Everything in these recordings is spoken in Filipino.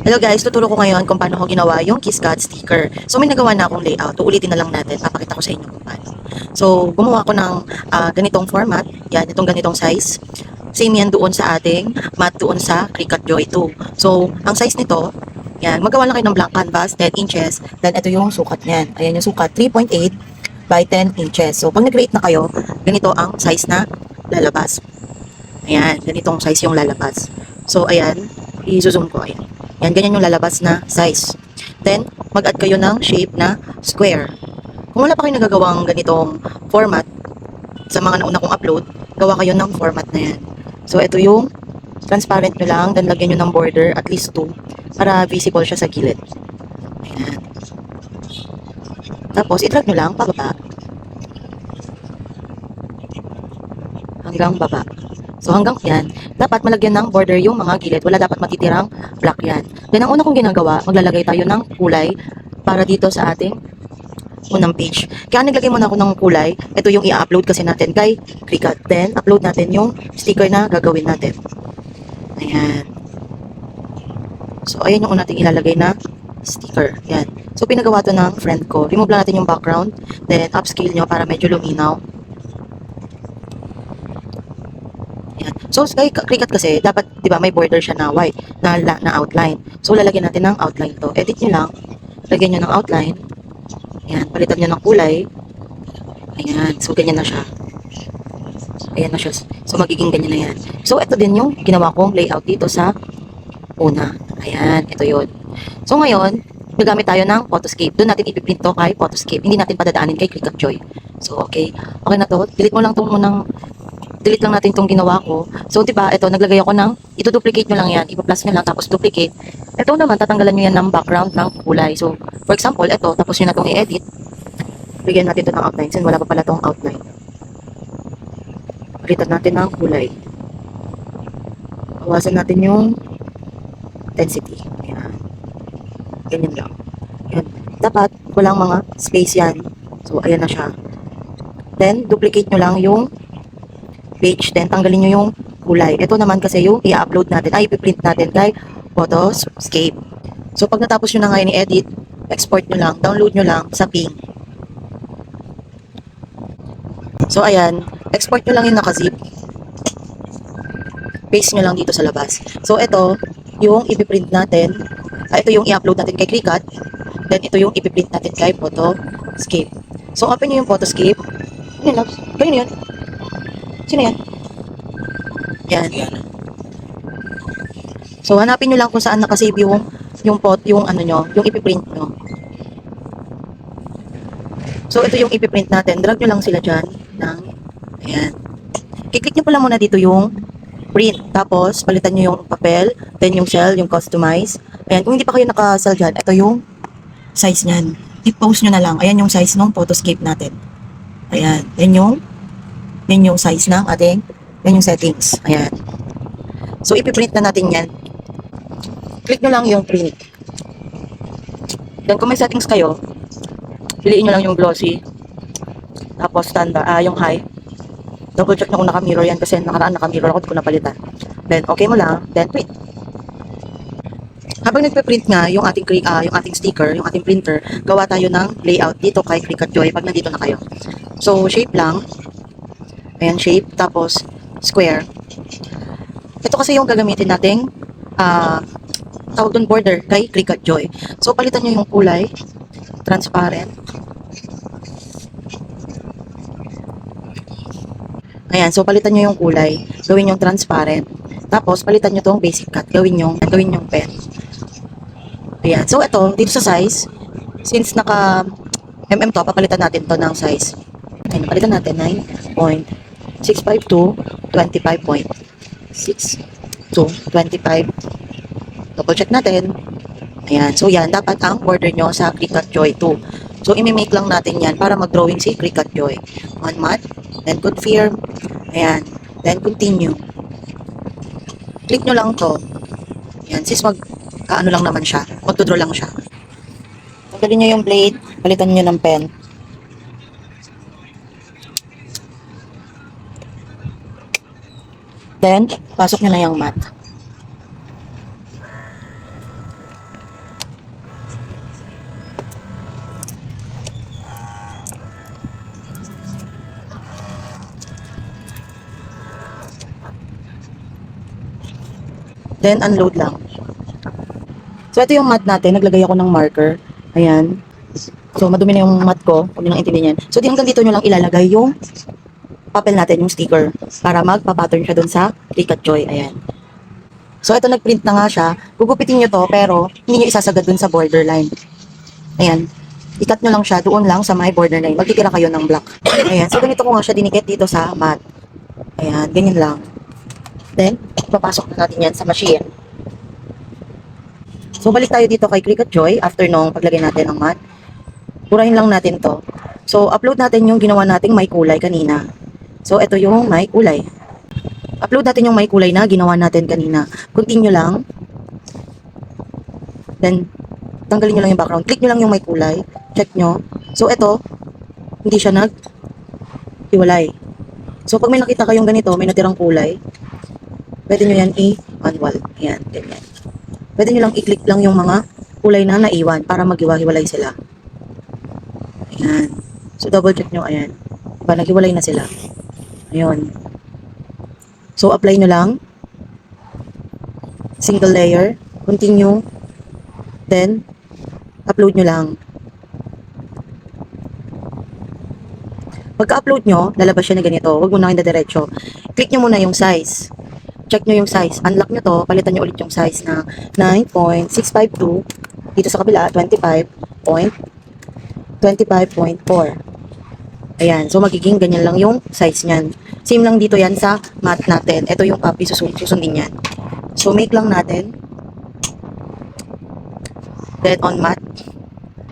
Hello guys, tuturo ko ngayon kung paano ko ginawa yung KissCut sticker. So may nagawa na akong layout. Uulitin na lang natin. Papakita ko sa inyo kung paano. So gumawa ako ng ganitong format. Yan, itong ganitong size. Same yan doon sa ating mat doon sa Cricut Joy 2. So ang size nito, yan, magawa lang kayo ng blank canvas, 10 inches. Then ito yung sukat niyan. Ayan yung sukat, 3.8 by 10 inches. So pag nag-create na kayo, ganito ang size na lalabas. Ayan, ganitong size yung lalabas. So ayan, i-zoom ko. Ayan. Yan, ganyan yung lalabas na size. Then, mag-add kayo ng shape na square. Kung wala pa kayo nagagawang ganitong format sa mga nauna kong upload, gawa kayo ng format na yan. So, ito yung transparent nyo lang, then lagyan nyo ng border, at least 2, para visible siya sa gilid. Ayan. Tapos, i-drag nyo lang pababa hanggang baba. So hanggang yan, dapat malagyan ng border yung mga gilid. Wala dapat matitirang black yan. Then ang una kong ginagawa, maglalagay tayo ng kulay para dito sa ating unang page. Kaya naglagay muna ako ng kulay. Ito yung i-upload kasi natin kay Cricut. Then upload natin yung sticker na gagawin natin. Ayan. So ayan yung una nating ilalagay na sticker. Yan. So pinagawa to ng friend ko. Remove lang natin yung background. Then upscale nyo para medyo luminaw. Yan. So, kay Cricut kasi, dapat, di ba, may border siya na white, na outline. So, lalagyan natin ng outline to. Edit nyo lang. Lagyan nyo ng outline. Ayan, palitan nyo ng kulay. Ayan, so, ganyan na siya. Ayan na siya. So, magiging ganyan na yan. So, ito din yung ginawa kong layout dito sa una. Ayan, ito yun. So, ngayon, gagamit tayo ng Photoscape. Doon natin ipiprint to kay Photoscape. Hindi natin padadaanin kay Cricut Joy. So, okay. Okay na to. Delete mo lang itong munang delete lang natin itong ginawa ko. So, diba, ito, naglagay ako ng, ito-duplicate nyo lang yan, ipa-plus nyo lang, tapos duplicate. Ito naman, tatanggalan nyo yan ng background ng kulay. So, for example, ito, tapos nyo na itong i-edit. Bigyan natin ito ng outline, since wala pa pala itong outline. Palitan natin ng kulay. Bawasan natin yung intensity. Ayan. Ganyan lang. Ayan. Dapat, walang mga space yan. So, ayan na siya. Then, duplicate nyo lang yung page, then tanggalin nyo yung kulay. Ito naman kasi yung i-upload natin, ipiprint natin kay Photoscape. So, pag natapos nyo na ngayon i-edit, export nyo lang, download nyo lang sa ping. So, ayan, export nyo lang yung naka-zip. Paste nyo lang dito sa labas. So, ito, yung ipiprint natin, ito yung i-upload natin kay Cricut, then ito yung ipiprint natin kay Photoscape. So, open nyo yung Photoscape. Ano yun, loves? Ganyan yun. Sino yan? Yan. So, hanapin nyo lang kung saan nakasave yung ano nyo, yung ipiprint nyo. So, ito yung ipiprint natin. Drag nyo lang sila dyan. Ayan. Kiklik nyo pala muna dito yung print. Tapos, palitan nyo yung papel, then yung shell, yung customize. Ayan. Kung hindi pa kayo naka-shell dyan, ito yung size nyan. I-post nyo na lang. Ayan yung size ng Photoscape natin. Ayan. Yan yung size ng ating, yan yung settings. Ayan. So, ipiprint na natin yan. Click nyo lang yung print. Then, kung may settings kayo, piliin nyo lang yung glossy. Tapos, standard, yung high. Double check na kung naka-mirror yan kasi nakaraan naka-mirror ako, di ko napalitan. Then, okay mo lang. Then, print. Habang nagpe-print nga yung ating sticker, yung ating printer, gawa tayo ng layout dito kay Cricut Joy pag nandito na kayo. So, shape lang. Ayan, shape. Tapos, square. Ito kasi yung gagamitin nating tawag doon border kay Cricut Joy. So, palitan nyo yung kulay. Transparent. Ayan, so palitan nyo yung kulay. Gawin yung transparent. Tapos, palitan nyo tong basic cut. Gawin yung pen. Ayan. So, ito, dito sa size, since naka to, papalitan natin to ng size. Ayan, palitan natin 9.652 25.6 to 25. Double check natin. Ayan. So, yan. Dapat ang border nyo sa Cricut Joy 2. So, imi-make lang natin yan para mag-drawing si Cricut Joy. On mat. Then, confirm. Ayan. Then, continue. Click nyo lang to. Ayan. Sis, kaano lang naman siya. Magdodraw lang siya. Tanggalin nyo yung blade. Palitan nyo ng pen. Then, pasok nyo na yung mat. Then, unload lang. So, ito yung mat natin. Naglagay ako ng marker. Ayan. So, madumi na yung mat ko. Huwag nyo nang intindihin yan. So, hanggang dito nyo lang ilalagay yung papel natin, yung sticker. Para magpa-pattern siya dun sa Cricut Joy. Ayan. So, ito nag-print na nga siya. Gugupitin nyo to, pero hindi nyo isasagad dun sa borderline. Ayan. I-cut nyo lang siya doon lang sa may borderline. Magtitira kayo ng block. Ayan. So, ganito ko nga siya dinikit dito sa mat. Ayan. Ganyan lang. Then, papasok na natin yan sa machine. So, balik tayo dito kay Cricut Joy after nung paglagay natin ng mat. Purahin lang natin to. So, upload natin yung ginawa nating may kulay kanina. So, ito yung may kulay. Upload natin yung may kulay na ginawa natin kanina. Continue lang. Then, tanggalin nyo lang yung background. Click nyo lang yung may kulay. Check nyo. So, ito, hindi siya nag-hiwalay. So, pag may nakita kayong ganito, may natirang kulay, pwede nyo yan i-manual. Ayan, ganyan. Pwede nyo lang i-click lang yung mga kulay na naiwan para maghiwa-hiwalay sila. Ayan. So, double check nyo. Ayan. Diba, naghiwalay na sila. Ayun. So, apply nyo lang. Single layer. Continue. Then, upload nyo lang. Pagka-upload nyo, lalabas siya na ganito. Huwag mo na kayo diretso. Click nyo muna yung size. Check nyo yung size. Unlock nyo to. Palitan nyo ulit yung size na 9.652. Dito sa kabila, 25.4. Ayan. So, magiging ganyan lang yung size nyan. Same lang dito yan sa mat natin. Ito yung copy. Susundin yan. So, make lang natin. Then, on mat.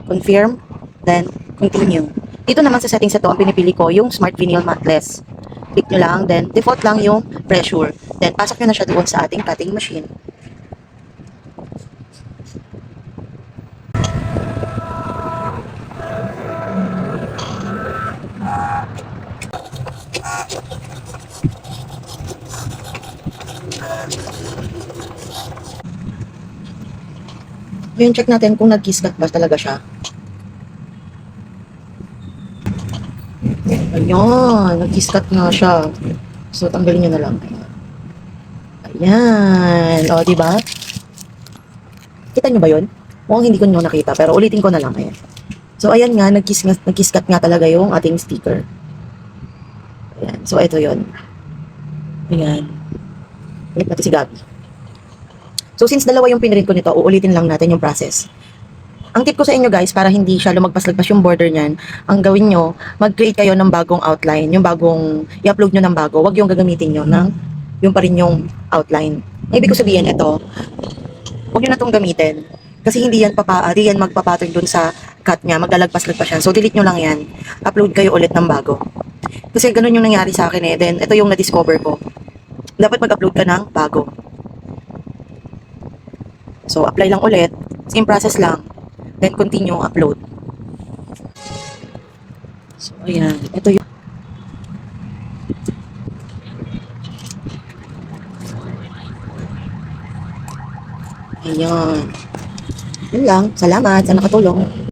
Confirm. Then, continue. Dito naman sa settings ito, ang pinipili ko yung Smart Vinyl Matless. Click nyo lang. Then, default lang yung pressure. Then, pasok nyo na siya doon sa ating cutting machine. Ngayon, check natin kung nag-kiss cut ba talaga siya. Ayan, nag-kiss cut nga siya. So, tanggalin nyo na lang. Ayan. O, diba? Kita nyo ba yun? Mukhang hindi ko nyo nakita, pero ulitin ko na lang. Ayan. So, ayan nga, nag-kiss cut nga talaga yung ating sticker. Ayan. So, ito yun. Ayan. Ulit natin si Gabi. So, since dalawa yung pinrint ko nito, uulitin lang natin yung process. Ang tip ko sa inyo guys, para hindi siya lumagpas-lagpas yung border niyan, ang gawin nyo, mag-create kayo ng bagong outline, yung bagong, i-upload nyo ng bago, wag yung gagamitin nyo ng, yung pa rin yung outline. Ang ibig ko sabihin, ito, wag nyo na itong gamitin. Kasi hindi yan, di yan magpapattern dun sa cut niya, maglalagpas-lagpas yan. So, delete nyo lang yan. Upload kayo ulit ng bago. Kasi ganun yung nangyari sa akin eh. Then, ito yung na-discover ko. Dapat mag-upload ka ng bago. So, apply lang ulit. Same process lang. Then, continue upload. So, ayan. Ito yung... Ayan. Yun lang. Salamat sa nakatulong.